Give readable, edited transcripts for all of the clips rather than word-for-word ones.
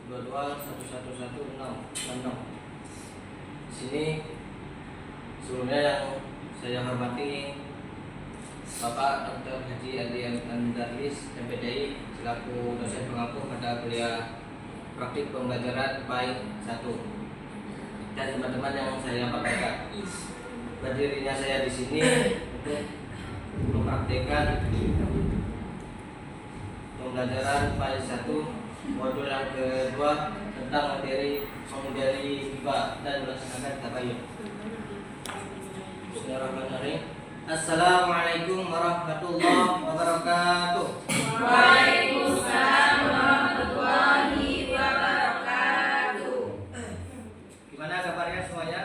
221116. Di sini sebelumnya yang saya hormati Bapak Dr. Haji Adrian Andarlis, MPDI, selaku dosen pengampu pada kuliah praktik pembelajaran PAI 1, dan teman-teman yang saya banggakan. Berdirinya saya di sini untuk mempraktikkan pembelajaran PAI 1 modul yang kedua tentang materi menghindari riba dan melaksanakan tabayun. Bismillahirrahmanirrahim. Assalamualaikum warahmatullahi wabarakatuh. Waalaikumsalam warahmatullahi wabarakatuh. Gimana kabarnya semuanya?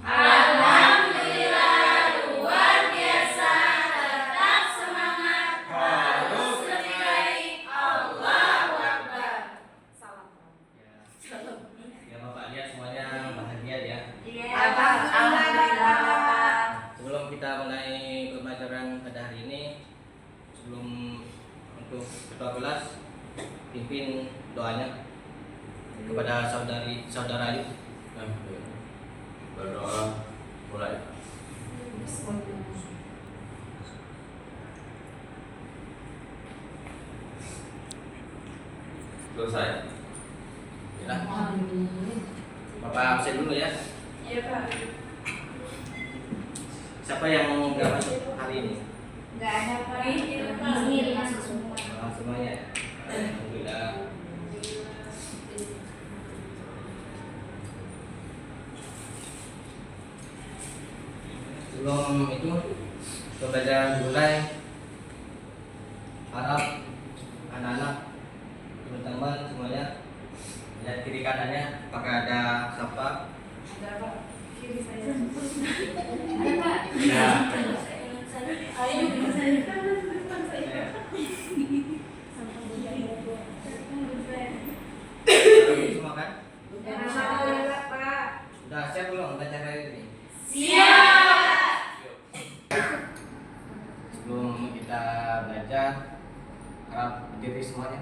Alhamdulillah luar biasa, tetap semangat, harus lebih baik. Allahu Akbar. Salam. Ya Bapak lihat semuanya bahagia ya. Alhamdulillah. Sebelum kita mulai pembelajaran pada hari ini, sebelum untuk ketua kelas, pimpin doanya kepada saudara Ayu. Berdoa mulai. Selesai. Ya. Bapak absen dulu ya. Iya Pak. Siapa yang nggak masuk hari ini? Nggak ada Pak. Ini masuk semua. Semuanya. Alhamdulillah. Sebelum itu pembelajaran mulai, harap anak-anak, teman-teman semuanya lihat kiri kanannya apakah ada sampah. Ada Pak. Kiri saya. Ya. Ayo saya. Semua kan? Alhamdulillah Pak. Sudah siap belum belajar hari ini? Siap. Sebelum kita belajar, harap berdiri semuanya.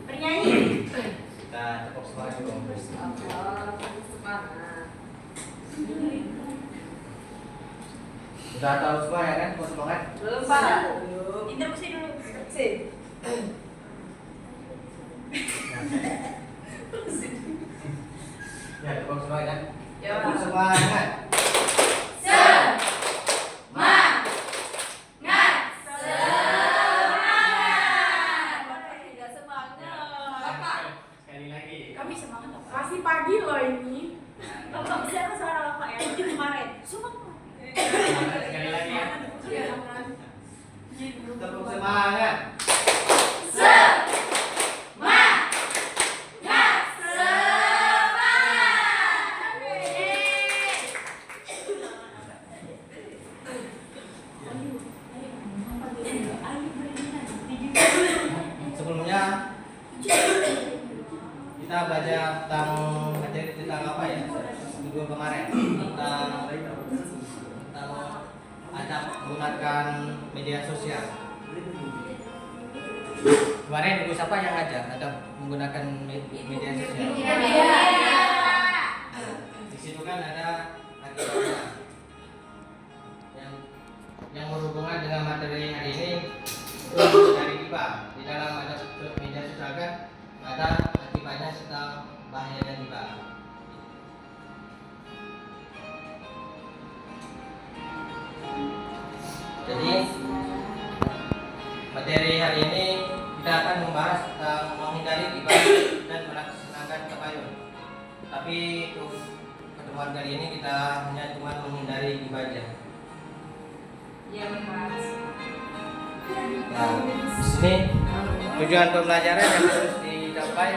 Bernyanyi. Kita tepuk semangat dulu. Sudah tahu semua ya kan? Tepuk semangat. Belum Pak. Interupsi dulu. Ya, tepuk semangat kan? Ya. Tepuk semangat. Sekali lagi. Kami semangat Pak. Masih pagi loh ini. Bapak bisa kan suara Bapak ya? Itu kemarin. Semangat. Sekali lagi ya. Iya. Tepuk semangat. Sebelumnya kita belajar tentang materi tentang apa ya? Minggu kemarin tentang adab menggunakan media sosial. Kemarin ibu siapa yang ngajar adab menggunakan media sosial? Di situ kan ada akibatnya yang berhubungan dengan materi hari ini dari riba. Di dalam adab media sosial kan ada akibatnya tentang bahayanya riba. Jadi materi hari ini kita akan membahas tentang menghindari riba dan melaksanakan tabayun. Tapi untuk pertemuan kali ini kita hanya cuma menghindari riba aja. Iya Mas. Nah, di sini tujuan pembelajaran yang harus dicapai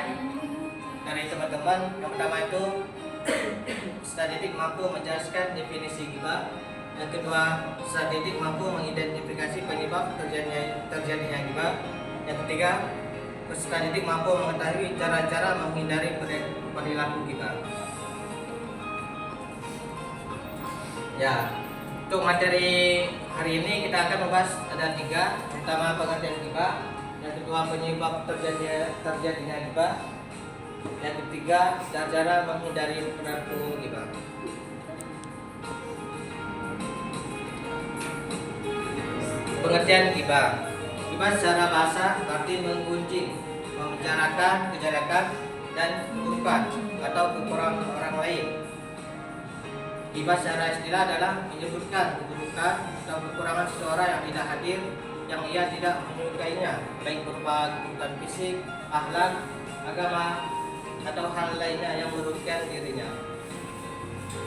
dari teman-teman yang pertama itu statistik mampu menjelaskan definisi riba. Yang kedua, statistik mampu mengidentifikasi penyebab terjadinya riba. Yang ketiga, statistik mampu mengetahui cara-cara menghindari perilaku riba. Ya, untuk materi hari ini kita akan membahas ada 3. Pertama, pengertian riba. Yang Dua penyebab terjadinya ghibah. Yang ketiga, cara menghindari perilaku ghibah. Pengertian ghibah. Ghibah secara bahasa berarti menggunjing, membicarakan kejelekan dan keburukan atau kekurangan orang lain. Ghibah secara istilah adalah menyebutkan keburukan atau kekurangan seseorang yang tidak hadir, yang ia tidak menyukainya, baik berupa keburukan fisik, akhlak, agama, atau hal lainnya yang merugikan dirinya.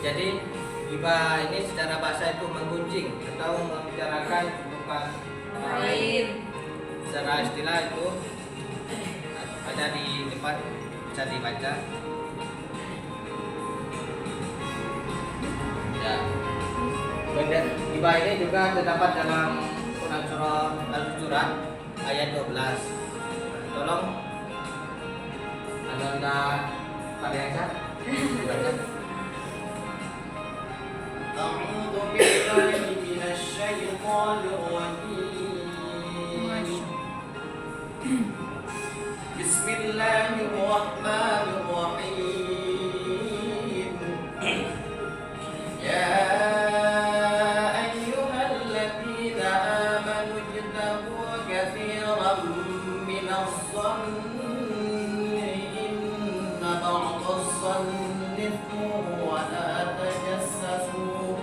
Jadi ghibah ini secara bahasa itu menggunjing atau membicarakan keburukan orang lain. Secara istilah itu ada di depan, bisa dibaca. Ya. Kemudian ghibah ini juga terdapat dalam Quran surah Al-Hujurat ayat 12. Tolong Anda Fariansyah baca. أعوذ بالله من الشيطان الرجيم بسم الله الرحمن الرحيم يا أيها الذين آمنوا اجتنبوا كثيرا من الظن إن بعض الظن إثم ولا تجسسوا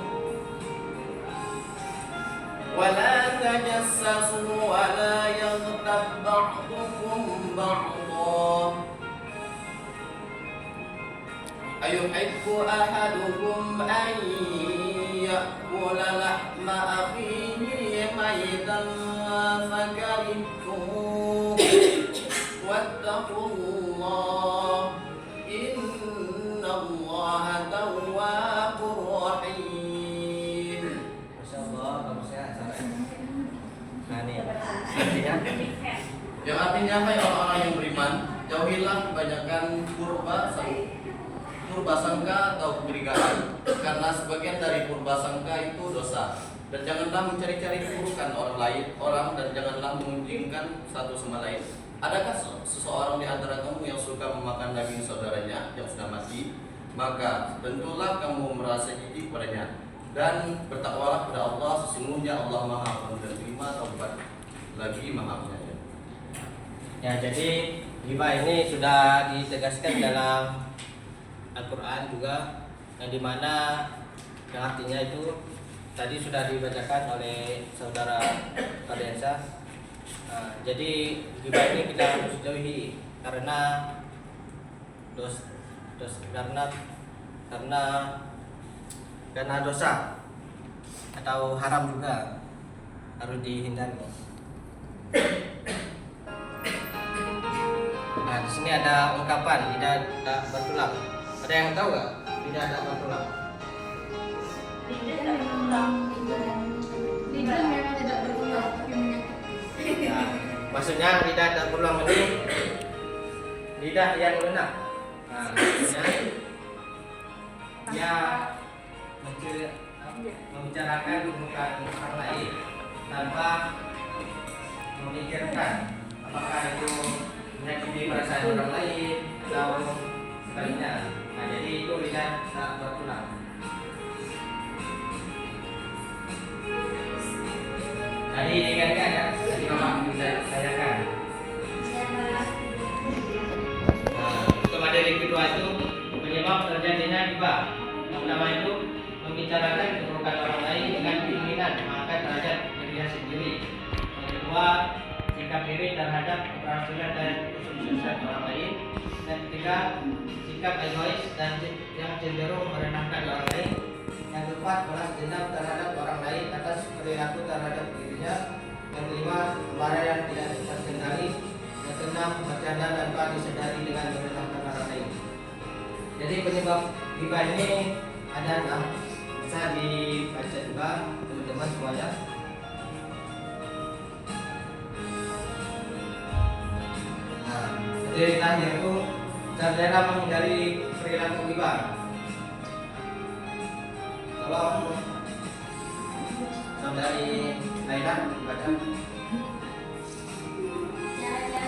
ولا يغتب بعضكم بعضا أيحب أحدكم أن يأكل لحم أخيه ميتا فكرهتموه واتقوا الله إن الله تواب رحيم. Masya Allah, bagusnya acaranya. Nah ini artinya Yang artinya hai orang-orang yang beriman, jauhilah kebanyakan purba sangka atau kecurigaan, karena sebagian dari purba sangka itu dosa. Dan janganlah mencari-cari keburukan orang dan janganlah mengunjingkan satu sama lain. Adakah seseorang di antara kamu yang suka memakan daging saudaranya yang sudah mati? Maka tentulah kamu merasa jijik padanya. Dan bertakwalah kepada Allah, sesungguhnya Allah Maha Penerima Taubat lagi Maha Penyayang. ya, jadi ghibah ini sudah ditegaskan dalam Al-Quran juga, yang dimana yang artinya itu tadi sudah dibacakan oleh saudara Fariansyah. Jadi ghibah ini kita harus jauhi karena karena dosa atau haram juga, harus dihindari. Nah, di sini ada ungkapan lidah tak bertulang. Ada yang tahu nggak lidah tak bertulang? Lidah memang tidak bertulang tapi menyakiti. Nah, maksudnya lidah tak bertulang ini lidah yang lunak. Nah, maksudnya dia membicarakan keburukan orang lain tanpa memikirkan apakah itu menyakiti perasaan orang lain atau sebaliknya. Nah, jadi itu lidah tak bertulang. Tadi diingatkan ya, tadi Bapak bisa tanyakan. Nah, untuk materi kedua itu penyebab terjadinya ghibah. Yang pertama itu membicarakan keburukan orang lain dengan keinginan mengangkat derajat dirinya sendiri. Yang kedua, sikap iri terhadap keberhasilan dan kesuksesan orang lain. Dan ketiga, sikap egois dan yang cenderung merendahkan orang lain. Yang keempat, balas dendam terhadap orang lain atas perilaku terhadap dirinya. Yang kelima, marah yang tidak terkendali. Yang keenam, bercanda tanpa disadari dengan merendahkan orang lain. Jadi penyebab ghibah ini ada 6. Bisa dibaca juga teman-teman semuanya. Nah, jadi terakhir itu cara menghindari perilaku ghibah. Tolong saudari Laila baca. Cara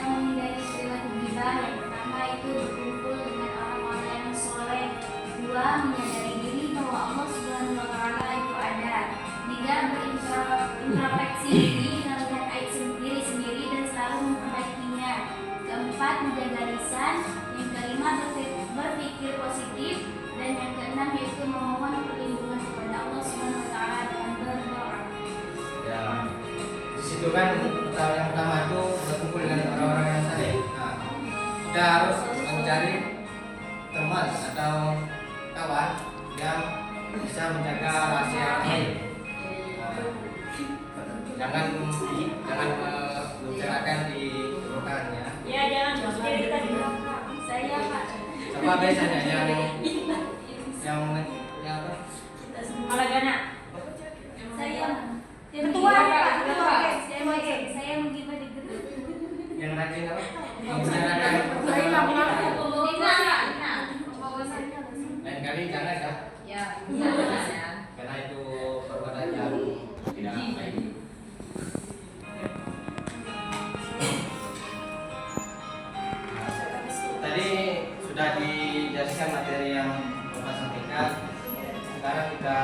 kita harus mencari teman atau kawan yang bisa menjaga rahasia orang lain. Jangan membicarakan di permukaan ya. Ya jangan cuma sendiri tadi. Saya Pak. Coba biasanya yang apa? Malagana. Saya Ketua Pak. Ketua. saya menggibah di grup. Yang rajin apa? Membicarakan Saya nggak permukaan. mengaku. Lain kali jangan ya, Ya. karena itu perbuatan yang tidak baik. Tadi sudah dijelaskan materi yang Bapak sampaikan. Sekarang kita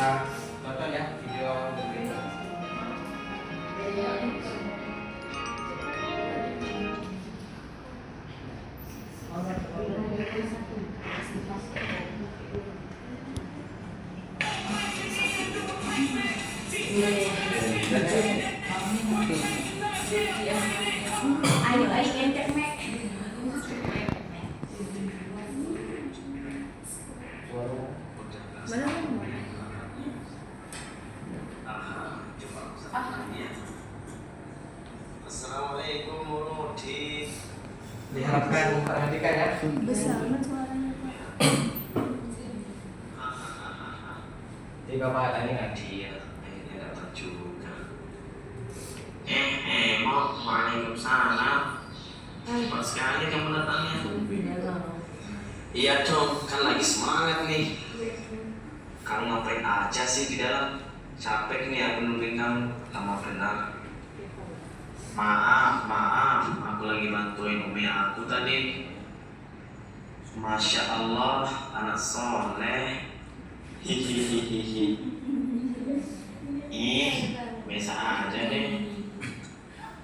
tonton ya video berikutnya. Ayo entek mek. Assalamualaikum warahmatullahi. Diharapkan perhatikan ya. Besar banget suaranya, Pak. Jadi Bapak tanya nggak? Dia akhirnya datang juga. Waalaikumsalam. Cepat sekali kamu datangnya. Iya dong, kan lagi semangat nih. Kamu ngapain aja sih di dalam? Capek nih aku nungguin kamu. Lama benar. Maaf, aku lagi bantuin umi aku tadi. Masya Allah, anak soleh. Hihihihi. Biasa aja deh.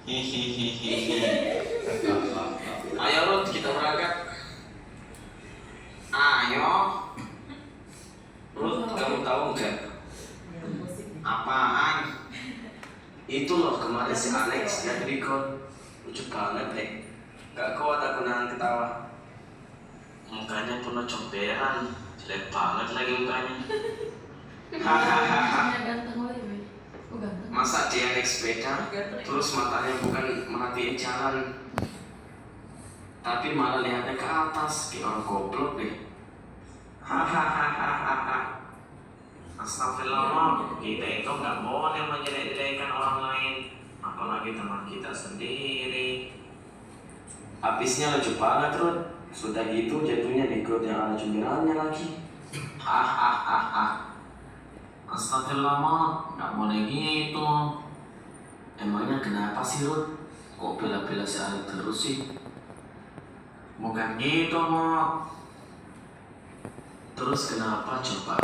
Hihihihi. Ayo Ruth, kita berangkat. Ayo. Ruth, kamu tahu nggak? Apaan? Itu loh kemarin si Alex yang record. Lucu banget deh. Gak kuat aku nahan ketawa. Mukanya penuh comberan. Jelek banget lagi mukanya. Hahaha. Masa dia naik sepeda terus matanya bukan merhatiin jalan, tapi malah lihatnya ke atas kayak orang goblok deh. Hahaha. Astagfirullah, kita itu nggak boleh menjelek-jelekan orang lain, apalagi teman kita sendiri. Habisnya lucu banget Ruth. Sudah gitu jatuhnya di grup yang ada cemilannya lagi. Hahaha. Astagfirullah, nggak boleh gitu. Emangnya kenapa sih Ruth? Kok bela-bela si Alek terus sih? Bukan gitu Mak. Terus kenapa coba?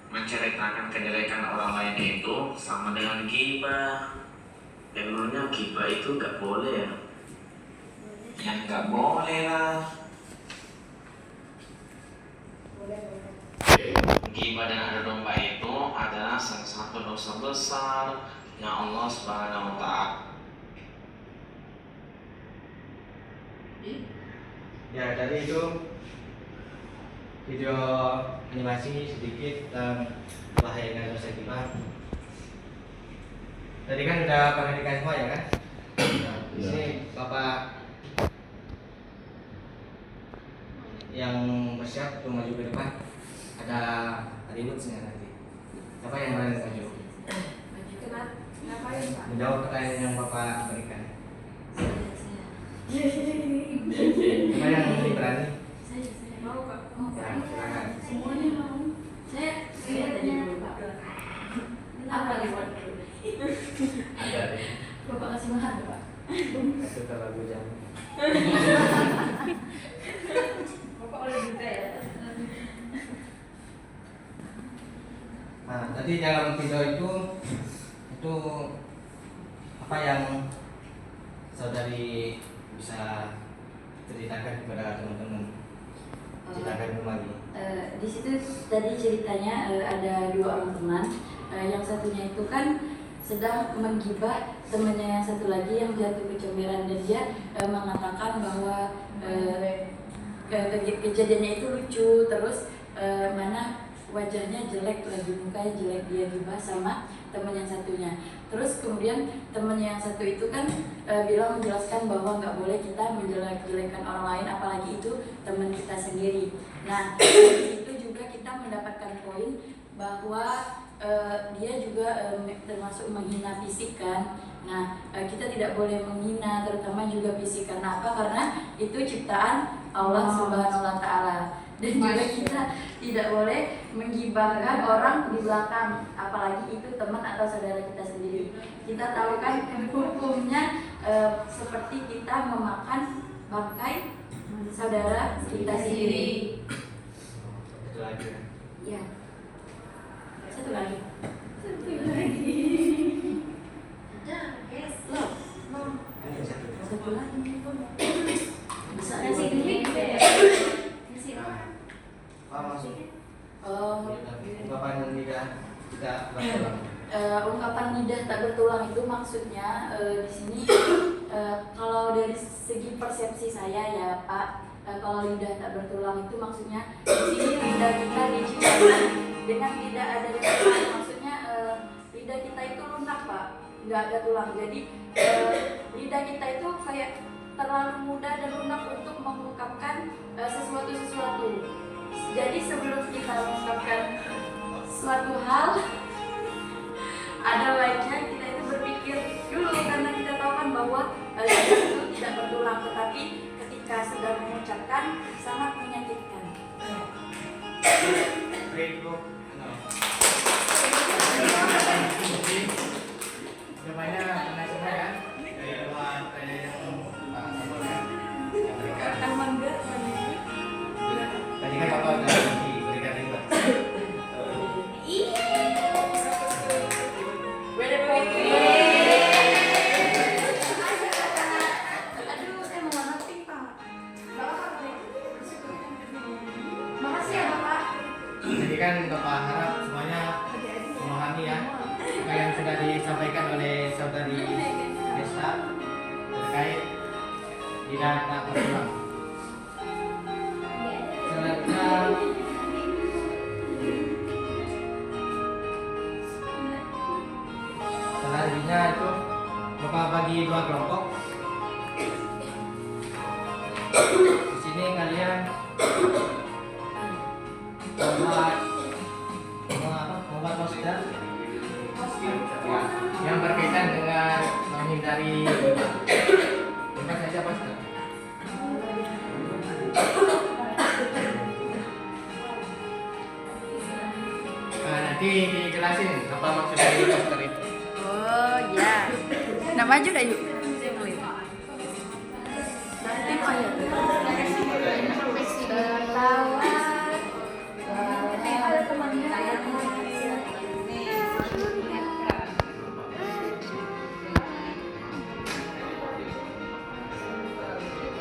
Menceritakan kejelekan orang lain itu sama dengan ghibah. Emangnya ghibah itu nggak boleh ya? Ya nggak boleh lah. Ghibah dan adu domba itu adalah salah satu dosa besar yang Allah Subhanahu wa Ta'ala. Ya tadi itu video animasi sedikit tentang bahaya dosa ghibah. Tadi kan udah perhatikan semua ya kan? Nah, di sini Bapak yang bersiap untuk maju ke depan. Ada ributnya nanti. Siapa yang berani maju? Ngapain Pak? Menjawab pertanyaan yang Bapak berikan. Siapa yang lebih berani? Mau Pak? Ya, silakan. Semuanya mau. Saya tanya dulu, Pak. Apa nih, Pak? Ada deh. Bapak kasih mahar, Pak. Itu terlalu jauh. Bapak oleh juga ya. Nah, tadi dalam video itu apa yang saudari bisa ceritakan kepada teman-teman? Ceritakan kembali. Di situ tadi ceritanya ada dua orang teman. Yang satunya itu kan sedang menggibah temannya yang satu lagi yang jatuh kecomberan, dan dia mengatakan bahwa kejadiannya itu lucu, terus mana wajahnya jelek, lagi mukanya jelek, dia gibah sama teman yang satunya. Terus kemudian teman yang satu itu kan bilang, menjelaskan bahwa nggak boleh kita menjelek-jelekan orang lain, apalagi itu teman kita sendiri. Nah, dari itu juga kita mendapatkan poin bahwa dia juga termasuk menghina fisik kan. Nah, kita tidak boleh menghina, terutama juga fisik. Karena apa? Karena itu ciptaan Allah Subhanahu wa Ta'ala. Dan juga kita tidak boleh menggibahkan orang di belakang, apalagi itu teman atau saudara kita sendiri. Kita tahu kan hukumnya seperti kita memakan bangkai saudara kita sendiri. Itu lagi. Ya. Satu lagi. Satu lagi. Bisa Nasi gini gitu ya. Nasi Apa maksud? Oh, Ungkapan lidah tidak bertulang. ungkapan lidah tak bertulang itu maksudnya di sini kalau dari segi persepsi saya ya Pak, kalau lidah tak bertulang itu maksudnya di sini lidah kita diciptakan dengan tidak adanya tulang. Maksudnya lidah kita itu lunak Pak, nggak ada tulang. Jadi lidah kita itu kayak terlalu mudah dan lunak untuk mengungkapkan sesuatu. Jadi sebelum kita mengungkapkan suatu hal, ada baiknya kita itu berpikir dulu, karena kita tahu kan bahwa lidah itu tidak bertulang, tetapi ketika sedang mengucapkan sangat menyakitkan. Namanya pernah coba kan? Kayak buat tadi kan Bapak udah diberikan ribet. Aduh, saya mau warna pink Pak. Makasih ya Bapak. Jadi kan Bapak harap semuanya memahami ya apa yang sudah disampaikan oleh saudari Desta terkait tidak tak bertulang. Selanjutnya itu Bapak bagi dua kelompok. Di sini kalian membuat poster ya, yang berkaitan dengan menghindari bukan saja poster. Nah, nanti dijelasin apa maksud dari poster itu. Oh ya. Nah maju dah yuk. Saya boleh. Nanti apa ya? Tertawa. ada temannya.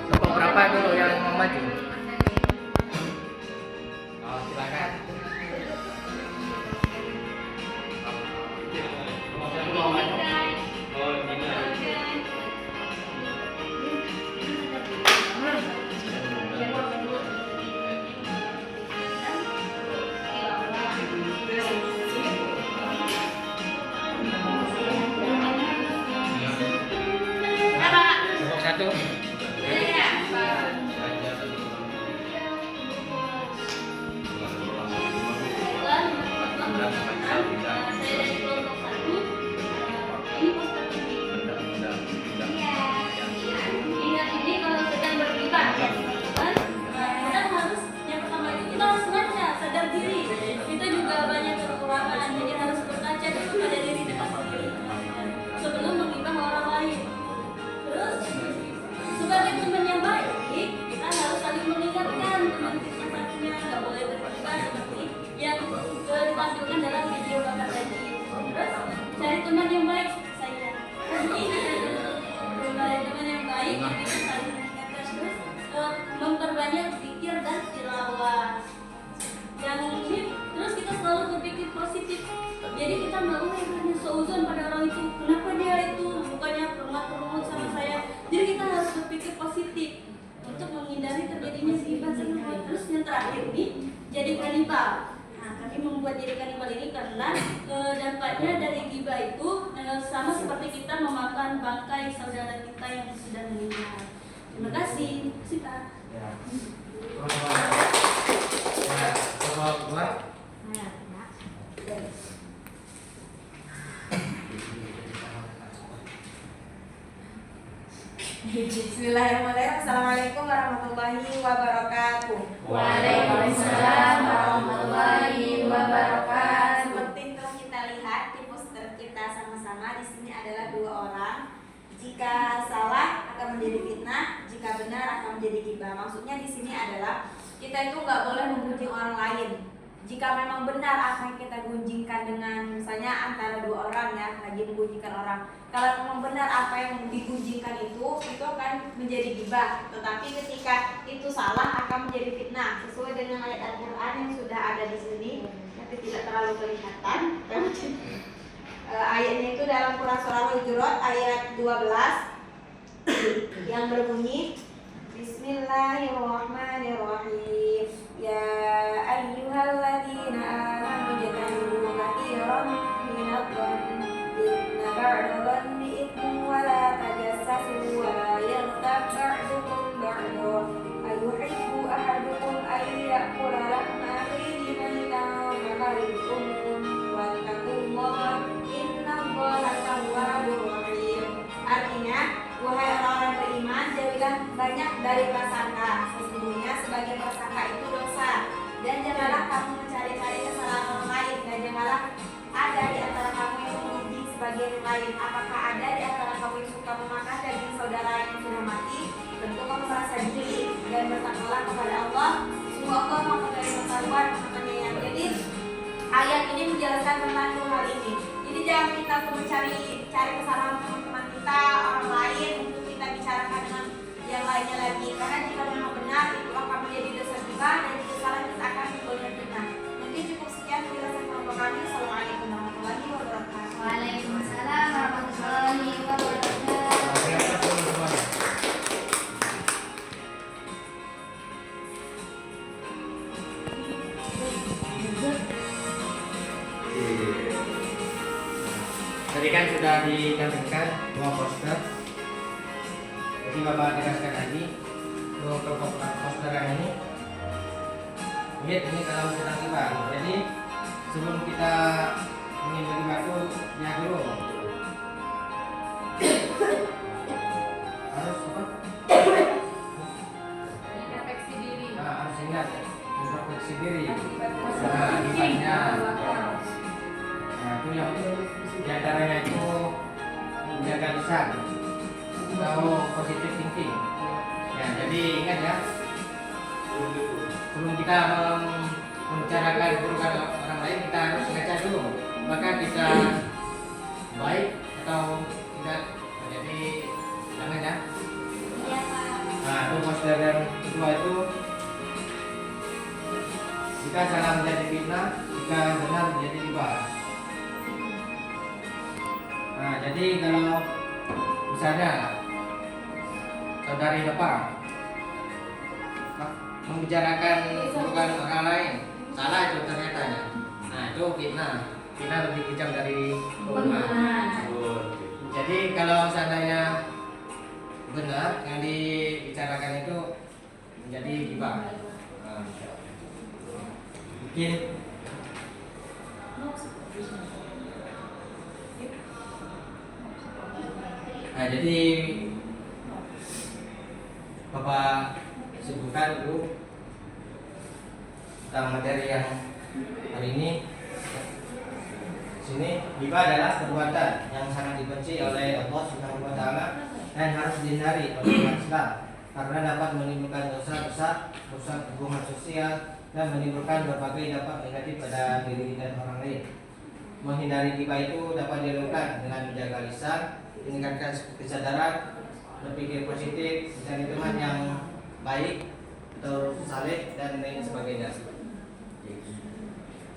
Kelompok berapa dulu yang mau maju? Oh, silakan. Mau maju? Oh, kelompok satu. Ingat ini kalau sedang bergibah, kita harus yang pertama itu kita harus ngaca, sadar diri. Kita juga banyak kekurangan, jadi harus berkaca dulu pada diri kita sendiri sebelum menggibah orang lain. Terus sebagai teman yang baik, kita harus saling mengingatkan teman kita satunya, nggak boleh bergibah seperti yang ditampilkan dalam video Bapak tadi. Terus cari teman yang baik saya. Teman yang baik yang bisa saling mengingatkan, terus memperbanyak zikir dan tilawah. Yang ini terus kita selalu berpikir positif. Jadi kita mau yang seuzon pada orang itu, kenapa dia itu bukannya perumah sama saya. Jadi kita harus berpikir positif untuk menghindari terjadinya ghibah. Terus yang terakhir nih, jadi kanibal. Nah, kami membuat jadi kanibal ini karena dampaknya dari ghibah itu sama seperti kita memakan bangkai saudara kita yang sudah meninggal. Terima kasih. Terima kasih, Kak. Ya. Ya, soal kedua. Bismillahirrahmanirrahim. Assalamualaikum warahmatullahi wabarakatuh. Waalaikumsalam warahmatullahi wabarakatuh. Seperti yang telah kita lihat di poster kita sama-sama, di sini adalah dua orang. Jika salah akan menjadi fitnah, jika benar akan menjadi ghibah. Maksudnya di sini adalah kita itu nggak boleh menggunjing orang lain. Jika memang benar apa yang kita gunjingkan dengan misalnya antara dua orang ya lagi menggunjingkan orang, kalau memang benar apa yang digunjingkan itu akan menjadi ghibah. Tetapi ketika itu salah akan menjadi fitnah sesuai dengan ayat Al-Quran yang sudah ada di sini, tapi tidak terlalu kelihatan. Ayatnya itu dalam Quran surah Al-Hujurat ayat 12 yang berbunyi Bismillahirrahmanirrahim. Ya ayyuhalladzina amanu jtanibu katsiran minadh-dhanni inna ba'dadh-dhanni ithmun wa la tajassasu wa la yaghtab ba'dukum ba'dan ayuhibbu ahadukum an ya'kula lahma akhihi maytan fakarihtumtum wattaqullaha innallaha tawwabur rahim. Artinya, wahai orang-orang beriman, jauhilah banyak dari prasangka. Sesungguhnya sebagian prasangka itu dosa. Dan janganlah kamu mencari-cari kesalahan orang lain. Dan janganlah ada di antara kamu yang memuji sebagian yang lain. Apakah ada di antara kamu yang suka memakan daging saudara yang sudah mati? Tentu kamu merasa jijik dan bertakwalah kepada Allah. Sungguh Allah Maha Penyayang pengetahuan, Maha Penyayang. Jadi ayat ini menjelaskan tentang dua hal ini. Jadi jangan kita untuk mencari kesalahan teman-teman kita, orang lain, untuk kita bicarakan dengan yang lainnya lagi. Karena jika memang benar itu akan menjadi dosa juga, dan jika salah kita akan menimbulkan fitnah. Mungkin cukup sekian penjelasan kelompok kami. Assalamualaikum warahmatullahi wabarakatuh. Waalaikumsalam warahmatullahi wabarakatuh. Tadi kan sudah ditampilkan dua poster. Jadi Bapak jelaskan lagi dua poster yang ini. Lihat ini kalau sedang ghibah. Jadi sebelum kita ingin ghibah itu ya dulu harus apa? Introspeksi diri. Nah, harus ingat introspeksi diri. Nah, ghibahnya. Nah, itu yang diantaranya itu menjaga lisan atau positive thinking. Ya, jadi ingat ya, sebelum kita membicarakan keburukan orang lain, kita harus baca dulu apakah kita baik atau tidak. Jadi jangan ya. Nah, itu poster yang kedua itu, jika salah menjadi fitnah, jika benar menjadi ghibah. Nah, jadi kalau misalnya saudari Bapak membicarakan keburukan orang lain, salah itu ternyata ya. Nah, itu fitnah. Fitnah lebih kejam dari pembunuhan. Jadi kalau seandainya benar yang dibicarakan itu menjadi ghibah. Nah, mungkin nah, jadi Bapak sebutkan dulu tentang materi yang hari ini. Sini ghibah adalah perbuatan yang sangat dibenci oleh Allah Subhanahu wa taala dan harus dihindari oleh umat Islam karena dapat menimbulkan dosa besar, rusak hubungan sosial, dan menimbulkan berbagai dampak negatif pada diri dan orang lain. Menghindari ghibah itu dapat dilakukan dengan menjaga lisan, meningkatkan kesadaran, berpikir positif, mencari teman yang baik atau saleh, dan lain sebagainya.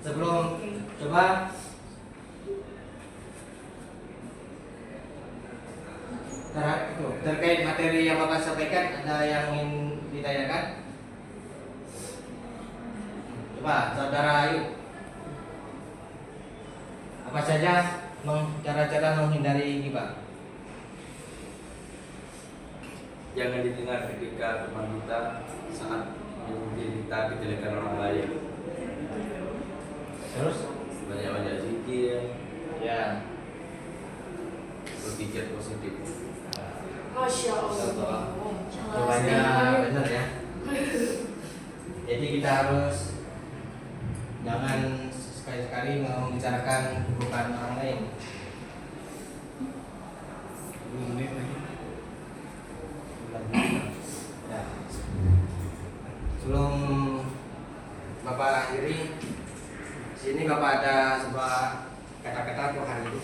Sebelum coba itu terkait materi yang Bapak sampaikan, ada yang ingin ditanyakan? Coba saudara Ayu, apa saja cara-cara menghindari ghibah? Jangan didengar ketika teman kita saat meminta kejelekan orang lain. Terus? Banyak-banyak zikir, Ya. berpikir positif. Masya Allah. Jawabannya benar ya. Jadi kita harus jangan sekali-sekali membicarakan keburukan orang lain. 2 menit lagi. Ya. Sebelum Bapak akhiri, sini Bapak ada sebuah kata-kata untuk hari ini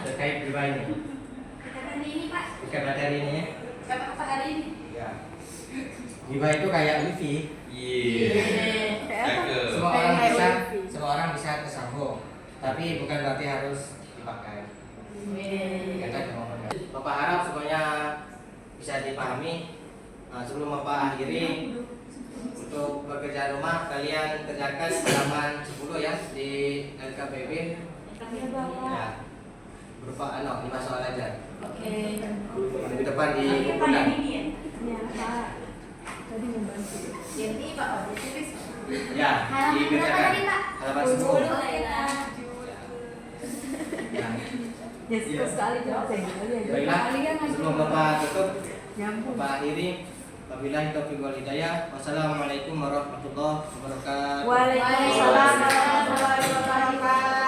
terkait ghibah ini. Bukan materi ini ya. Kata-kata hari ini. Ya. Ghibah itu kayak wifi. Semua orang bisa tersambung, tapi bukan berarti harus dipakai. Kata Bapak harap semuanya bisa dipahami. Nah, sebelum Bapak akhiri, untuk pekerjaan rumah kalian kerjakan halaman 10 ya di LKPB. Ya. Berupa 5 soal aja. Oke. Di depan di komputer. Ya, dikerjakan halaman 10. Ya. Baiklah, sebelum Bapak tutup, Bapak akhiri. Wabillahi taufiq wal hidayah. Wassalamualaikum warahmatullahi wabarakatuh. Waalaikumsalam warahmatullahi wabarakatuh.